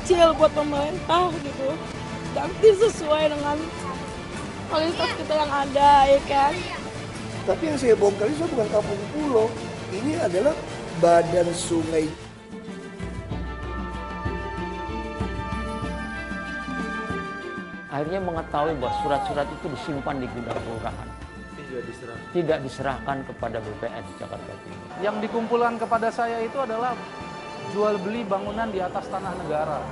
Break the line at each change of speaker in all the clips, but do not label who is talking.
kecil buat pemerintah gitu. Ganti sesuai dengan fasilitas kita yang ada, ya kan.
Tapi yang saya bongkar itu bukan kampung pulau, ini adalah badan sungai.
Akhirnya mengetahui bahwa surat-surat itu disimpan di gudang kelurahan. Tidak diserahkan kepada BPN Jakarta Timur.
Yang dikumpulkan kepada saya itu adalah jual beli bangunan di atas tanah negara.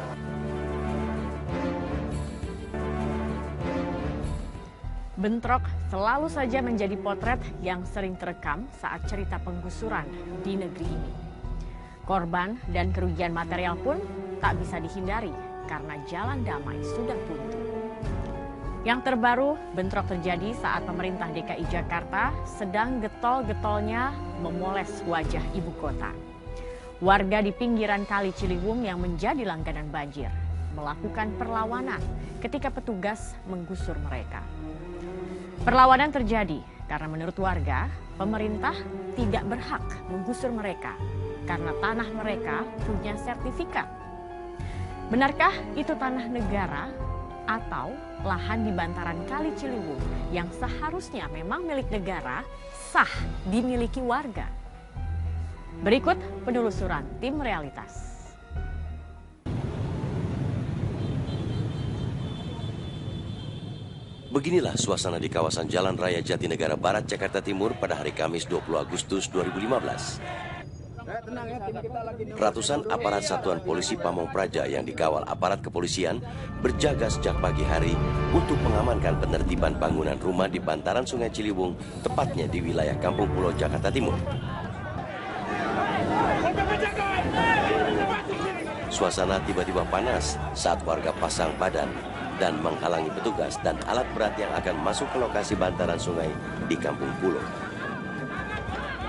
Bentrok selalu saja menjadi potret yang sering terekam saat cerita penggusuran di negeri ini. Korban dan kerugian material pun tak bisa dihindari karena jalan damai sudah buntu. Yang terbaru, bentrok terjadi saat pemerintah DKI Jakarta sedang getol-getolnya memoles wajah ibu kota. Warga di pinggiran Kali Ciliwung yang menjadi langganan banjir melakukan perlawanan ketika petugas menggusur mereka. Perlawanan terjadi karena menurut warga, pemerintah tidak berhak menggusur mereka karena tanah mereka punya sertifikat. Benarkah itu tanah negara atau lahan di bantaran Kali Ciliwung yang seharusnya memang milik negara sah dimiliki warga? Berikut penelusuran tim Realitas.
Beginilah suasana di kawasan Jalan Raya Jatinegara Barat, Jakarta Timur pada hari Kamis 20 Agustus 2015. Ratusan aparat Satuan Polisi Pamong Praja yang dikawal aparat kepolisian berjaga sejak pagi hari untuk mengamankan penertiban bangunan rumah di bantaran Sungai Ciliwung, tepatnya di wilayah Kampung Pulau, Jakarta Timur. Suasana tiba-tiba panas saat warga pasang badan dan menghalangi petugas dan alat berat yang akan masuk ke lokasi bantaran sungai di Kampung Pulau.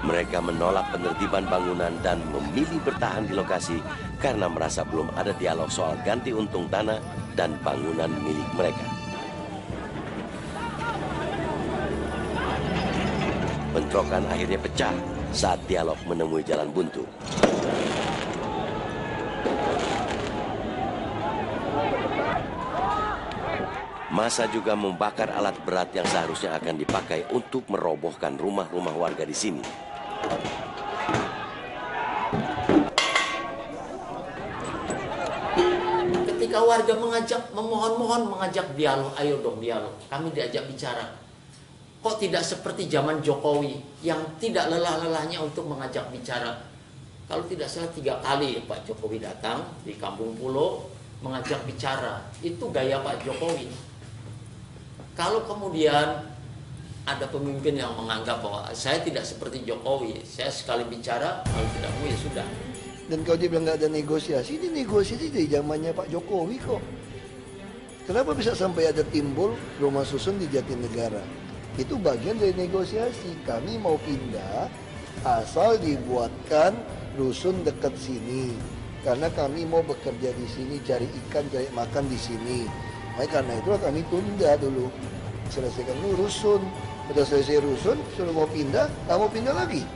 Mereka menolak penertiban bangunan dan memilih bertahan di lokasi karena merasa belum ada dialog soal ganti untung tanah dan bangunan milik mereka. Bentrokan akhirnya pecah saat dialog menemui jalan buntu. Massa juga membakar alat berat yang seharusnya akan dipakai untuk merobohkan rumah-rumah warga di sini.
Ketika warga memohon mengajak dialog, ayo dong dialog, kami diajak bicara. Kok tidak seperti zaman Jokowi yang tidak lelah-lelahnya untuk mengajak bicara. Kalau tidak salah 3 kali Pak Jokowi datang di Kampung Pulau mengajak bicara. Itu gaya Pak Jokowi. Kalau kemudian ada pemimpin yang menganggap bahwa saya tidak seperti Jokowi, saya sekali bicara, kalau tidak mau ya sudah.
Dan kalau dia bilang nggak ada negosiasi, ini negosiasi dari zamannya Pak Jokowi kok. Kenapa bisa sampai ada timbul rumah susun di Jatinegara? Itu bagian dari negosiasi. Kami mau pindah asal dibuatkan rusun dekat sini. Karena kami mau bekerja di sini, cari ikan, cari makan di sini. Makanya karena itulah kami tunda dulu. Selesaikan dulu rusun. Sudah selesai rusun, sudah mau pindah, nggak mau pindah lagi.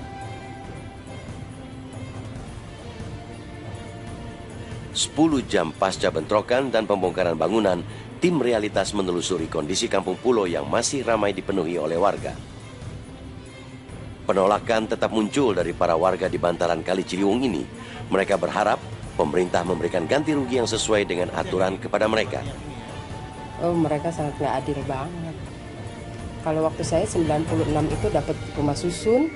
Sepuluh jam pasca bentrokan dan pembongkaran bangunan, tim Realitas menelusuri kondisi Kampung Pulau yang masih ramai dipenuhi oleh warga. Penolakan tetap muncul dari para warga di bantaran Kali Ciliwung ini. Mereka berharap pemerintah memberikan ganti rugi yang sesuai dengan aturan kepada mereka.
Oh, mereka sangat nggak adil banget. Kalau waktu saya 96 itu dapat rumah susun,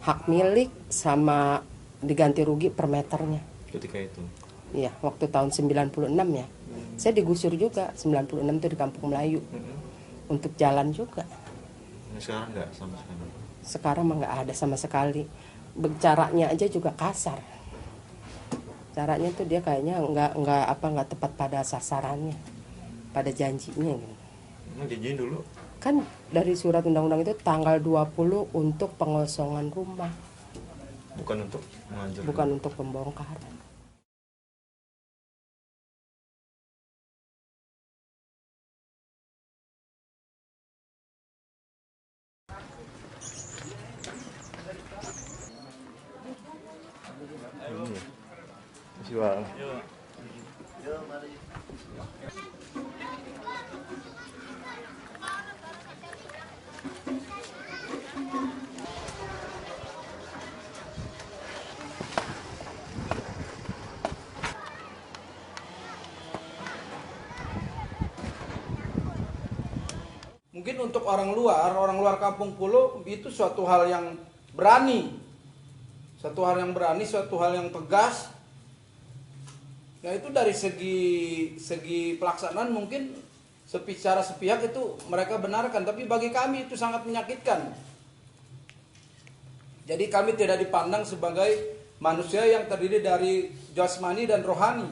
hak milik sama diganti rugi per meternya.
Ketika itu?
Iya, waktu tahun 96 ya. Saya digusur juga, 96 itu di Kampung Melayu. Untuk jalan juga.
Sekarang nggak sama sekali?
Sekarang mah nggak ada sama sekali. Caranya aja juga kasar. Caranya tuh dia kayaknya nggak tepat pada sasarannya. Pada janjinya gitu.
Janjiin dulu?
Kan dari surat undang-undang itu tanggal 20 untuk pengosongan rumah.
Bukan untuk menghancurkan?
Bukan untuk pembongkaran.
Mungkin untuk orang luar Kampung Pulo itu suatu hal yang berani. Suatu hal yang tegas. Nah itu dari segi pelaksanaan mungkin secara sepihak itu mereka benarkan. Tapi bagi kami itu sangat menyakitkan. Jadi kami tidak dipandang sebagai manusia yang terdiri dari jasmani dan rohani.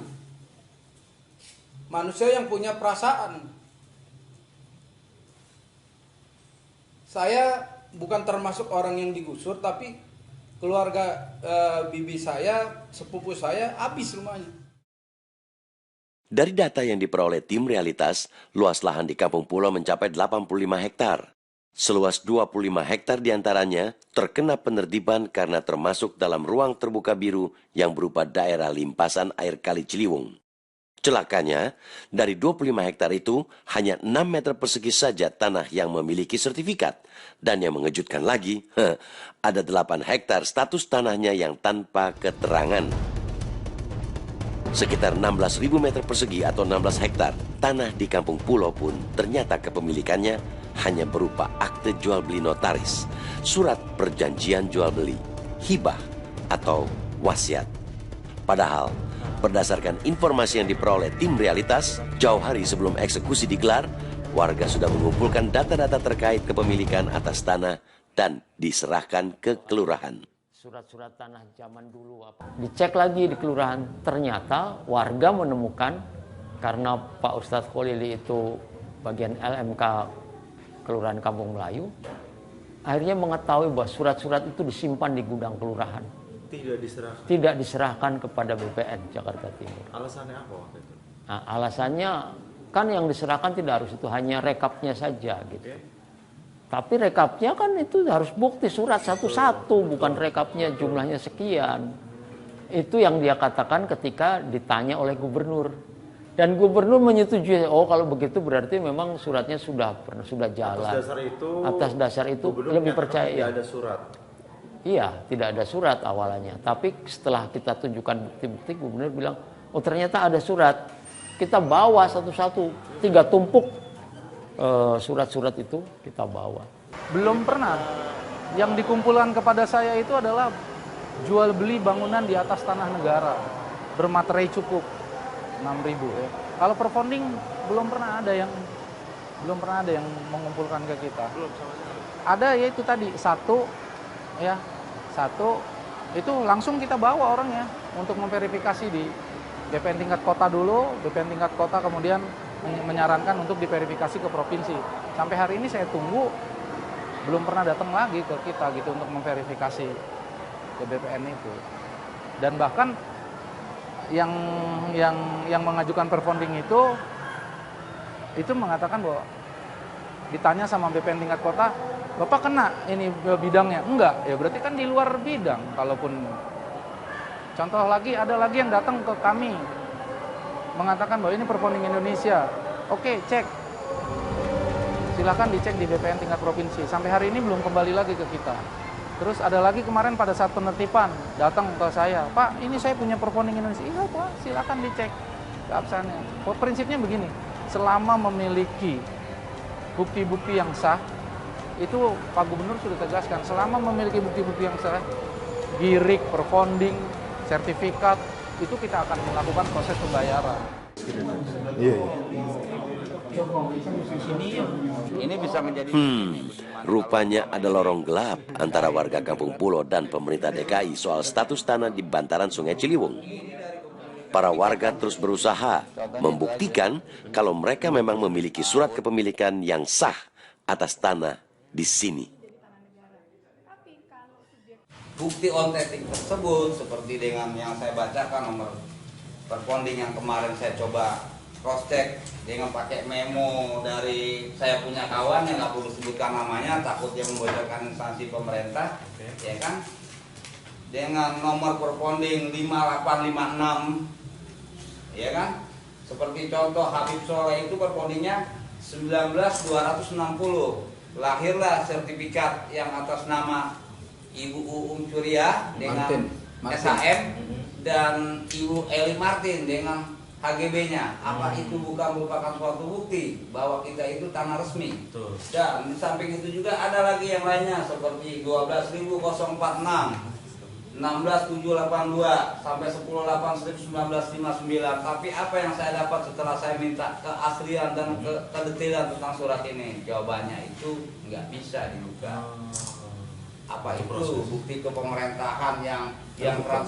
Manusia yang punya perasaan. Saya bukan termasuk orang yang digusur, tapi keluarga bibi saya, sepupu saya, habis rumahnya.
Dari data yang diperoleh tim Realitas, luas lahan di Kampung Pulo mencapai 85 hektar. Seluas 25 hektar diantaranya terkena penertiban karena termasuk dalam ruang terbuka biru yang berupa daerah limpasan air Kali Ciliwung. Celakanya, dari 25 hektar itu, hanya 6 meter persegi saja tanah yang memiliki sertifikat. Dan yang mengejutkan lagi, ada 8 hektar status tanahnya yang tanpa keterangan. Sekitar 16.000 meter persegi atau 16 hektar tanah di Kampung Pulo pun ternyata kepemilikannya hanya berupa akte jual beli notaris, surat perjanjian jual beli, hibah, atau wasiat. Padahal, berdasarkan informasi yang diperoleh tim Realitas, jauh hari sebelum eksekusi digelar, warga sudah mengumpulkan data-data terkait kepemilikan atas tanah dan diserahkan ke kelurahan.
Surat-surat tanah zaman dulu dicek lagi di kelurahan, ternyata warga menemukan, karena Pak Ustadz Kholili itu bagian LMK Kelurahan Kampung Melayu, akhirnya mengetahui bahwa surat-surat itu disimpan di gudang kelurahan. Tidak diserahkan kepada BPN Jakarta Timur.
Alasannya apa waktu itu?
Nah, alasannya kan yang diserahkan tidak harus itu, hanya rekapnya saja gitu. Tapi rekapnya kan itu harus bukti surat satu-satu, bukan rekapnya jumlahnya sekian. Itu yang dia katakan ketika ditanya oleh gubernur. Dan gubernur menyetujui, oh kalau begitu berarti memang suratnya sudah jalan. Atas dasar itu lebih percaya.
Tidak ada surat.
Iya, tidak ada surat awalnya. Tapi setelah kita tunjukkan bukti-bukti, gubernur bilang, oh ternyata ada surat. Kita bawa satu-satu, 3 tumpuk surat-surat itu kita bawa.
Belum pernah. Yang dikumpulkan kepada saya itu adalah jual beli bangunan di atas tanah negara. Bermaterai cukup, 6.000 ya. Kalau perponding belum pernah ada yang mengumpulkan ke kita. Belum sama sekali. Ada ya itu tadi, satu itu langsung kita bawa orangnya untuk memverifikasi di BPN tingkat kota dulu, BPN tingkat kota kemudian menyarankan untuk diverifikasi ke provinsi. Sampai hari ini saya tunggu, belum pernah datang lagi ke kita gitu untuk memverifikasi ke BPN itu. Dan bahkan yang mengajukan perponding itu mengatakan bahwa ditanya sama BPN tingkat kota, Bapak kena ini bidangnya? Enggak, ya berarti kan di luar bidang. Kalaupun contoh lagi, ada lagi yang datang ke kami mengatakan bahwa ini perponding Indonesia. Oke, cek. Silakan dicek di BPN tingkat provinsi. Sampai hari ini belum kembali lagi ke kita. Terus ada lagi kemarin pada saat penertiban datang ke saya, Pak, ini saya punya perponding Indonesia. Iya Pak, silakan dicek keabsahannya. Prinsipnya begini, selama memiliki bukti-bukti yang sah, itu Pak Gubernur sudah tegaskan, selama memiliki bukti-bukti yang sah, girik, perponding, sertifikat, itu kita akan melakukan proses pembayaran.
Iya.
Ini bisa menjadi
Rupanya ada lorong gelap antara warga Kampung Pulo dan pemerintah DKI soal status tanah di bantaran Sungai Ciliwung. Para warga terus berusaha membuktikan kalau mereka memang memiliki surat kepemilikan yang sah atas tanah di sini.
Bukti otentik tersebut seperti dengan yang saya bacakan nomor perponding yang kemarin saya coba cross check dengan pakai memo dari saya punya kawan yang nggak perlu sebutkan namanya, takut dia membocorkan instansi pemerintah, ya kan? Dengan nomor perponding 5856, ya kan? Seperti contoh Habib Soleh itu perpondingnya 19.260. Lahirlah sertifikat yang atas nama Ibu Uum Curiah dengan
Martin.
SHM dan Ibu Eli Martin dengan HGB-nya. Apa itu bukan merupakan suatu bukti bahwa kita itu tanah resmi? Dan di samping itu juga ada lagi yang lainnya seperti 12.046, 16.782 sampai 10.8.1959. Tapi apa yang saya dapat setelah saya minta keaslian dan kedetailan tentang surat ini? Jawabannya itu nggak bisa dibuka. Apa itu bukti kepemerintahan yang transparan?